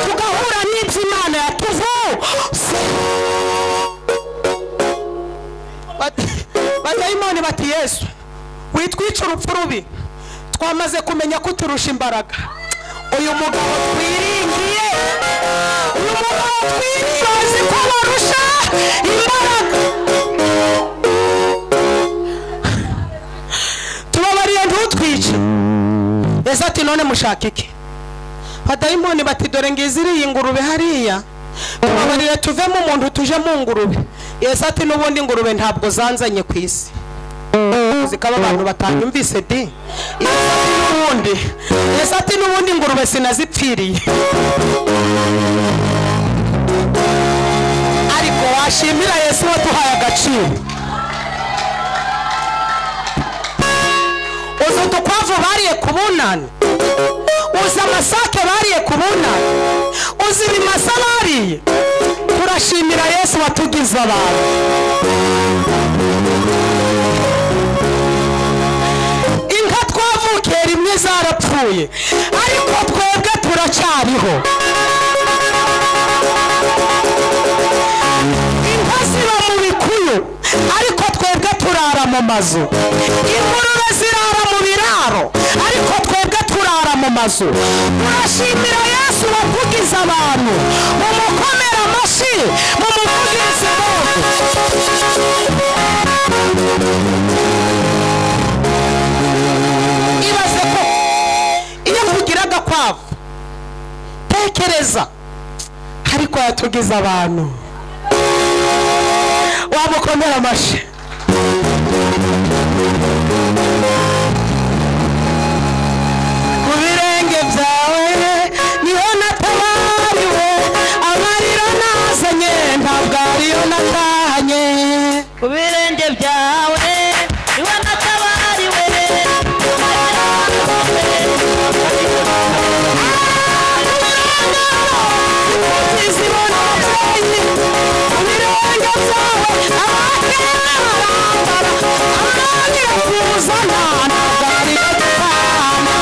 Speaker 1: tugahura n'ibyo Imana yatuvuze. Badayimoni bati Yesu witwica urupfu rubi, twamaze kumenya ko turusha imbaraga. Uyu mugabo twiringiye, uyu mugabo twiringiye bazi ko barusha imbaraga. Tubabariye ntutwice. Yesu ati none mushaka iki? Badayimoni bati dore ngizi iriya ngurube hariya, tubabarire tuvemo umuntu tuje mu ngurube. Yesu ati n'ubundi ingurube ntabwo zanzanye ku isi, zikaba abantu batanyumvise di. Yesu ati n'ubundi ingurube sinazipfiriye. Ariko washimira Yesu waduhaye agaciro. Uzi udukwavu bariye ku bunani, uzi amasake bariye ku bunani, uzi ibimasa bariye. Turashimira Yesu watugize abantu. Inka twavukiye rimwe zarapfuye, ariko twebwe turacyariho. Inka ziba mu bikuyu, ariko twebwe turara mu mazu. Ingurube zirara mu biraro, ariko twebwe turara mu mazu. Turashimira Yesu wavugize abantu. Mumukomere amashyi, mumuvugirize Mungu. Ibaze ko iyo mvugiraga kwavu, tekereza ariko yatugize abantu. Wamukomera amashyi. Ku birenge byawe niho natabariwe, amarira nazanye ntabwo ariyo natahanye. Ku birenge byawe niho natabariwe, zibona ababyeyi. Ku birenge byawe abakarambara, abagira kuzana ntabwo ariyo natahana.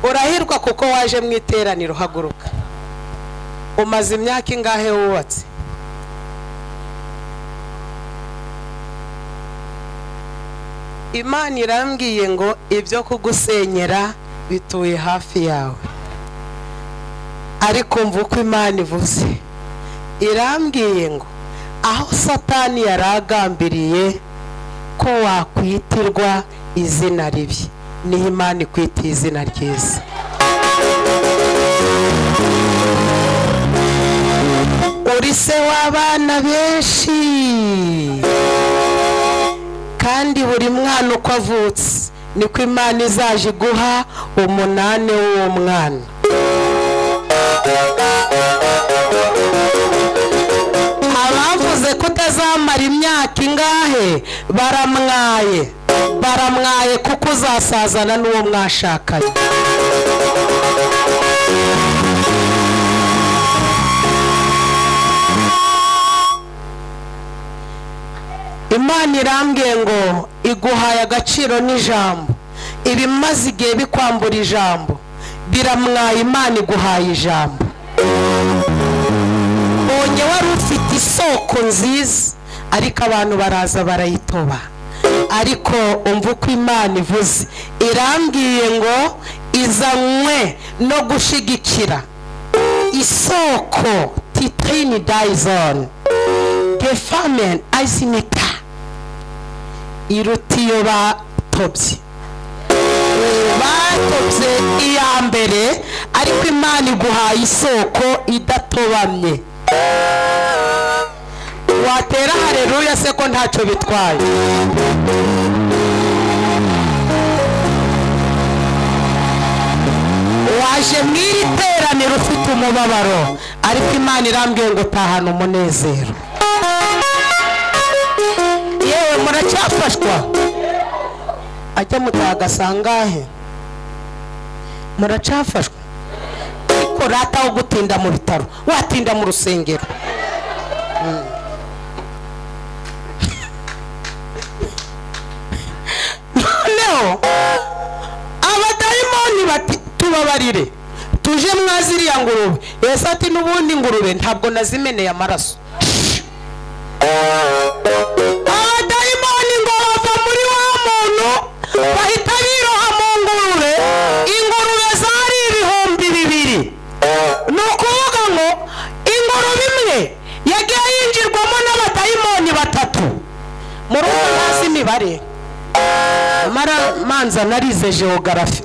Speaker 1: Urahirwa kuko waje mu iteraniro. Haguruka. Umaze imyaka ingahe wubatse? Imana irambwiye ngo ibyo kugusenyera bituye hafi yawe, ariko mva uko Imana ivuze. Irambwiye ngo aho Satani yaragambiriye ko wakwitirwa izina ribi, niho Imana ikwitiye izina ryiza. Uri se w'abana benshi, kandi buri mwana uko avutse niko Imana izaje iguha umunane w'uwo mwana. Abavuze ko utazamara imyaka ingahe baramwaye kuko uzasazana n'uwo mwashakanye. Imana irambwiye ngo iguhaye agaciro n'ijambo. Ibimaze igihe bikwambura ijambo biramwaye, Imana iguhaye ijambo. Bonye wari ufite isoko nziza, ariko abantu baraza barayitoba. Ariko umva uko Imana ivuze. Irambwiye ngo izanywe no gushigikira isoko Titrini Dizon Gefamen Aisinita irutiyo batobye iya mbere, ariko Imana iguhaye isoko idatobamye. Watera haleluya se ko ntacyo bitwaye. waje mu iri teraniro ufite umubabaro, ariko Imana irambwiye ngo tahana umunezero. Yewe muracyafashwa, ajya mutagasangahe, muracyafashwa. Ariko rata wo gutinda mu bitaro, watinda mu rusengero. Noneho abadayimoni bati tubabarire tuje mwaziriya ngurube. Yesu ati n'ubundi ngurube ntabwo nazimeneye amaraso. Abadayimoni ngo bava muri wa muntu bahita biroha mu ngurube. Ingurube zari 2,000. ni ukuvuga ngo ingurube imwe yagiye yinjirwamo n'abadayimoni 3. muri uwo ntazi imibare, amara manza narize geography.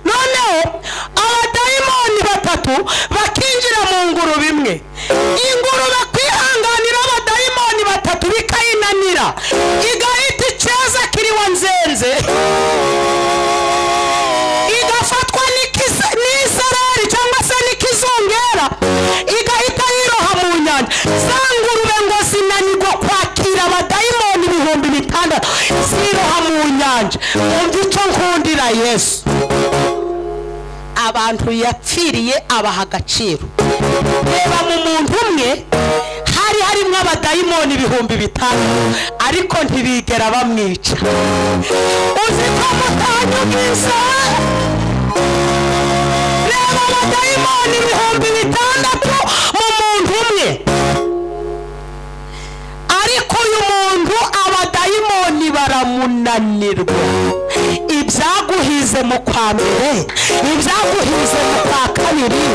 Speaker 1: Noneho abadayimoni 3 bakinjira mu ngurube imwe. Ingurube kwihanganira abadayimoni 3 bikayinanira, igahita icyeza kiriwa nzenze, igafatwa n'isarari cyangwa se n'ikizongera, igahita yiroha mu nyanja. Za ngurube ngo zinanirwa kwakira abadayimoni 6,000, ziroha mu nyanja. Umva icyo nkundira Yesu, abantu yapfiriye abaha agaciro. Reba mu muntu umwe hari harimo abadayimoni 5,000, ariko ntibigera bamwica. Uzi ko mutanyumvise? Reba abadayimoni 6,000 mu muntu umwe, ariko uyu muntu abadayimoni baramunanirwa. Ibyaguhize mu kwa mbere, ibyaguhize mu kwa kabiri,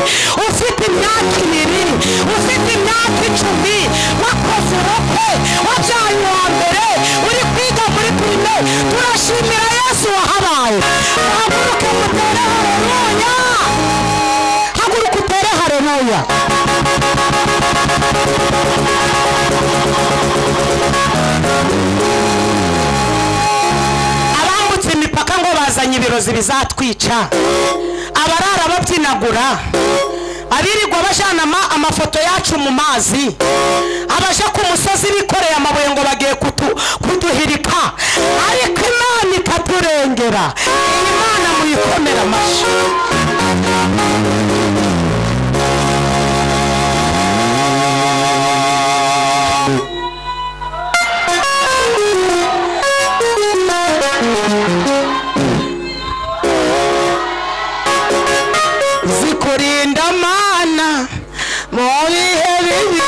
Speaker 1: ufite imyaka 2, ufite imyaka 10, wakoze ubukwe, wabyaye uwa mbere, uri kwiga muri primaire, turashimira Yesu wahabaye. Haguruke mutere haleluya, haguruke utere haleluya. Abambutse imipaka ngo bazanye ibirozi bizatwica, abarara babyinagura, abirirwa bajana amafoto yacu mu mazi, abaje ku musozi bikoreye amabuye ngo bagiye kuduhirika, ariko Imana ikaturengera. Iyi Mana muyikomera amashyi. Zikurinda Mana mu bihe bibi,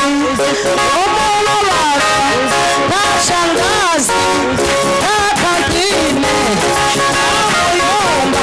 Speaker 1: umubabaro ntashangazi ntakagine ntamuyomba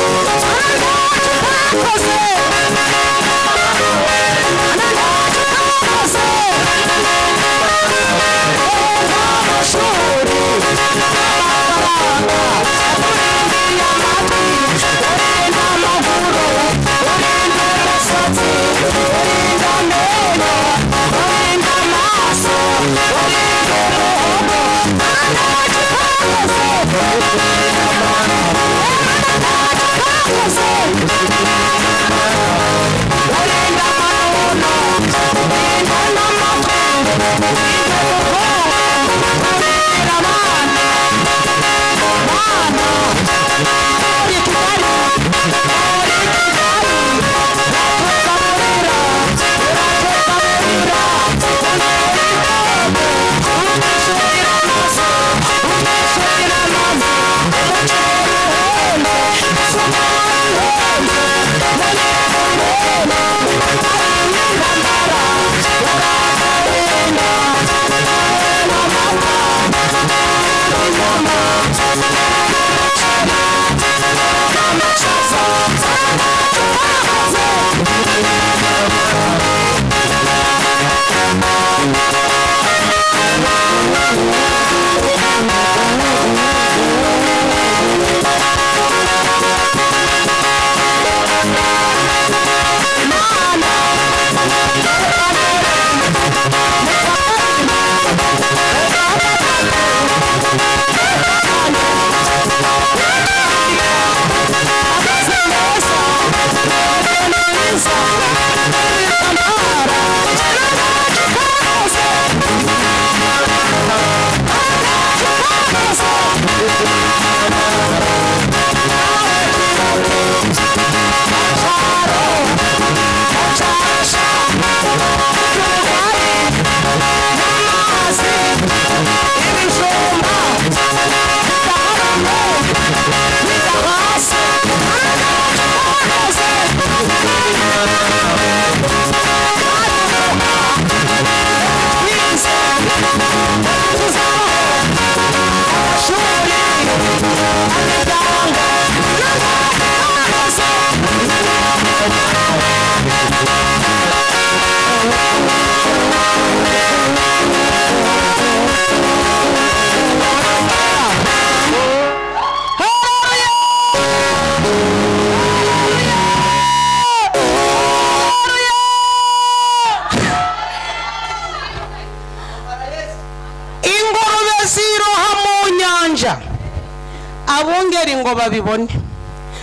Speaker 1: abungeri ngo babibone.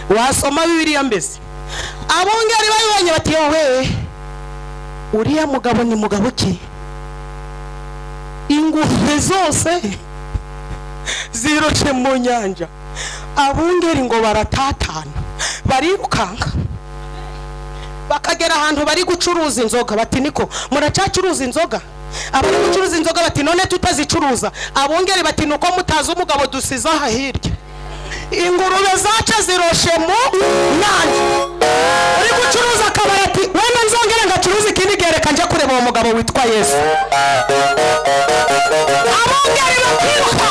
Speaker 1: Wasoma Bibiliya mbese abungeri babibonye bati wowe uriya mugabo ni mugabo ki? Ingurube zose ziroshe mu nyanja. Abungeri ngo baratatana barikanga bakagera ahantu bari gucuruza inzoga bati niko muracacuruza inzoga? Abari gucuruza inzoga bati none tutazicuruza. Abungeri bati nuko mutazi umugabo dusiza aha hirya. Ingurube zaca ziroshe mu nyanja. Uri gucuruza akabari ati wenda nzongere ngacuruza ikindi gereka nje kureba uwo mugabo witwa Yesu. Abungeri bakiruka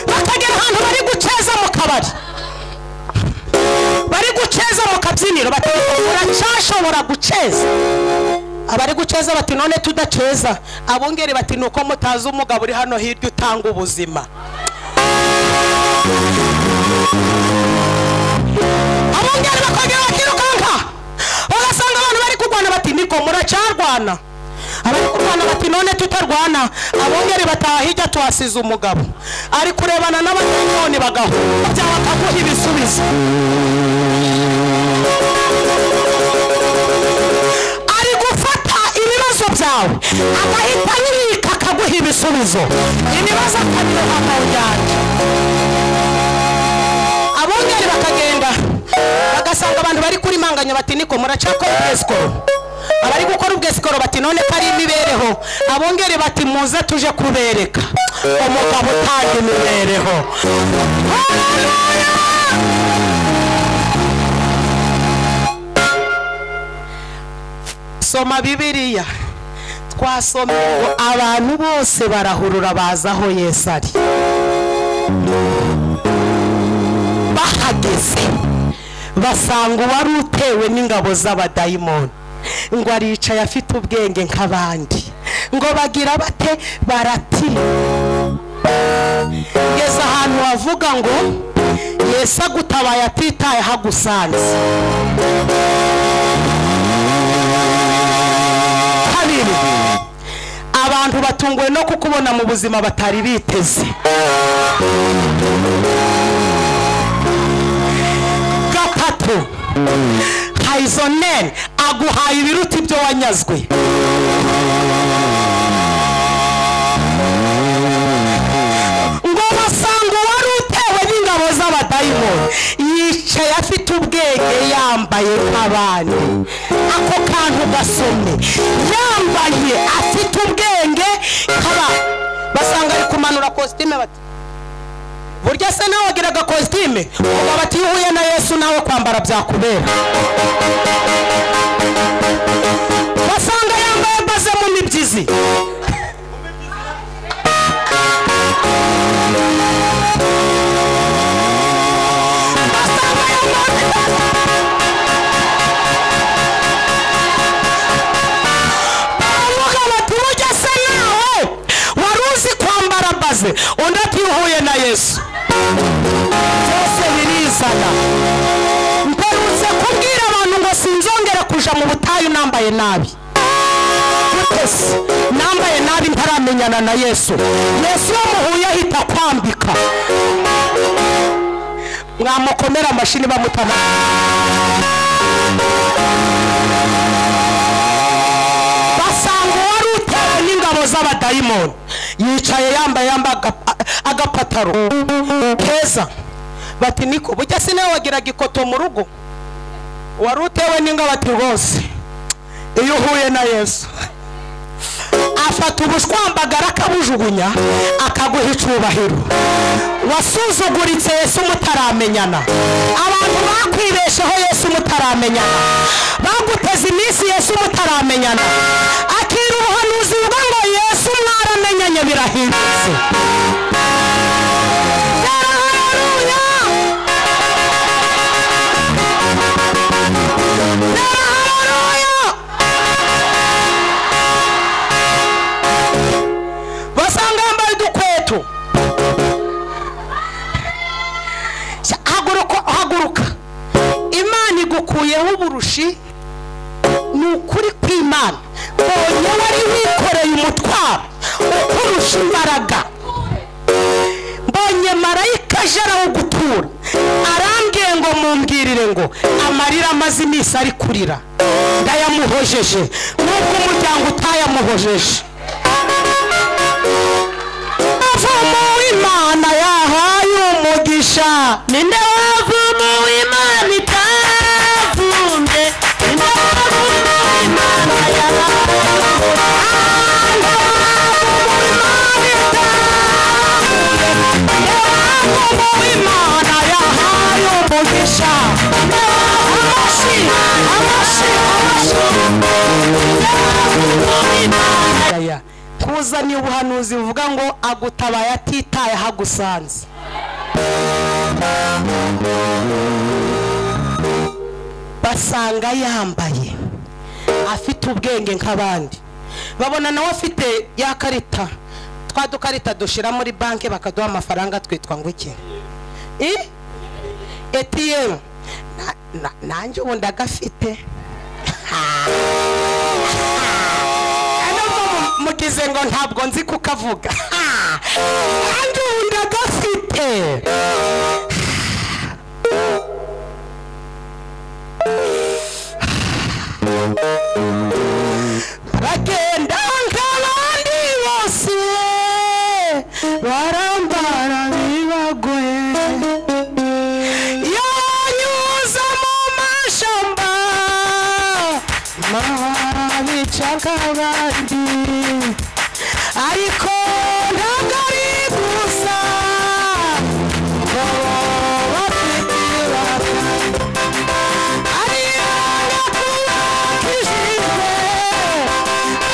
Speaker 1: bakagera ahantu bari guceza mu kabari, bari guceza mu kabyiniro bati uracashobora guceza? Abari guceza bati none tudaceza. Abungeri bati nuko mutazi umugabo uri hano hirya utanga ubuzima. Abungeri bakagera bakirukanka bagasanga abantu bari kurwana bati niko muracarwana? Abari kurwana bati none tutarwana. Abungeri bataha hirya tuhasize umugabo ari kurebana n'abadayimoni bagaho byawe akaguha ibisubizo. Ari gufata ibibazo byawe agahita yibika akaguha ibisubizo. Ibibazo akabiroha mu nyanja. Abungeri bakagenda bagasanga abantu bari kuri manganya bati niko muracakora ubwesikoro? Abari gukora ubwesikoro bati none kari imibereho. Abungeri bati muze tuje kubereka umugabo utanga imibereho. Soma Bibiliya twasomye ngo abantu bose barahurura baza aho Yesu ari. Bahageze basanga uwari utewe n'ingabo z'abadayimoni ngo aricaye afite ubwenge nk'abandi. Ngo bagira bate? Baratinya. Ngeze ahantu wavuga ngo Yesu agutabaye atitaye hagusanze. Kabiri, abantu batunguwe no kukubona mu buzima batari biteze. Gatatu, Haizonene aguhaye ibiruta ibyo wanyazwe. Ngo basanga wari utewe n'ingabo z'abadayimoni yicaye afite ubwenge yambaye nk'abandi. Ako kantu gasomye yambaye afite ubwenge nk'abandi. Basanga ari kumanura kositime bati burya se nawe wagiraga kositime? Uvuga bati uhuye na Yesu nawe kwambara byakubera. Basanga yambaye baze mu mibyizi. Undi atihuye na Yesu byose birizana. Mperutse kubwira abantu ngo sinzongera kuja mu butayu nambaye nabi. Gutese nambaye nabi ntaramenyana na Yesu. Yesu yamuhuye ahita kwambika. Mwamukomera amashini bamutana. Basanga wari utewe n'ingabo z'abadayimoni yicaye yambaye agapataro keza. Bati niko burya se nawe wagiraga ikoto mu rugo? Wari utewe n'ingabo bati rwose iyo uhuye na Yesu afata ubushwambagara akabujugunya akaguha icubahiro. Wasuzuguritse Yesu mutaramenyana. Abantu bakwibesheho Yesu mutaramenyana. Baguteze iminsi Yesu mutaramenyana. Akira ubuhanuzi bwa ngo Yesu mwaramenyanye birahindutse. Haleluya. Haleluya. Basanga yambaye udukweto. Haguruka. Imana igukuyeho uburushi. Ni ukuri kw'Imana. Bonye wari wikoreye umutwaro ukurusha imbaraga. Mbonye marayika aje arawugutwara. ndamukura arambwiye ngo mumbwirire ngo amarira amaze iminsi ari kurira ndayamuhojeje nubwo umuryango utayamuhojeje. Umuvumo w'Imana yahaye umugisha, ninde wavumo w'Imana itavumbye, ninde wavumo w'Imana yahaye Imana yahaye umugisha. Kuzaniye ubuhanuzi buvuga ngo agutabaye atitaye hagusanze. Basanga yambaye afite ubwenge nk'abandi, babona nawe afite ya karita, twa dukarita dushira muri banki bakaduha amafaranga twitwa ngo iki ATM. Nanjye ubu ndagafite. Mugize ngo ntabwo nzi kukavuga. Nanjye ubu ndagafite. Bagenda nk'abandi bose barambara bibagoye, yanyuza mu mashamba bica nk'abandi, ariko ntabwo ari gusa ngo bafite ibanga, ariyo yakubakishijwe,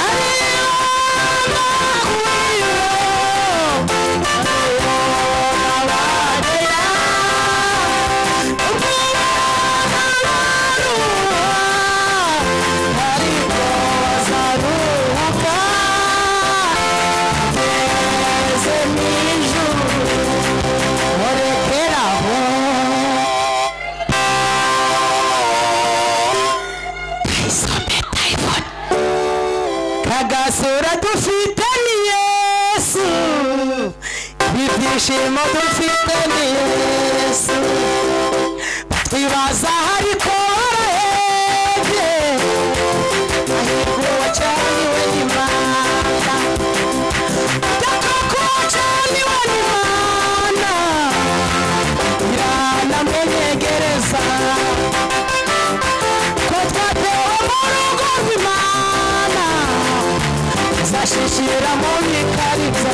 Speaker 1: ariyo bakuriwe, ariyo abarera ubwira n'abaruha, ariko bazaruhuka ngeze mu ijuru murekeraho. Kagasura dufite ni Yesu, ibyishimo dufite ni Yesu, twibaza ariko warahebye, ahirwa uwacaniwe n'Imana, udapfa wacaniwe n'Imana, iranamwenyegereza ko twatewe mu rugo rw'Imana, izashishira mu bikariza.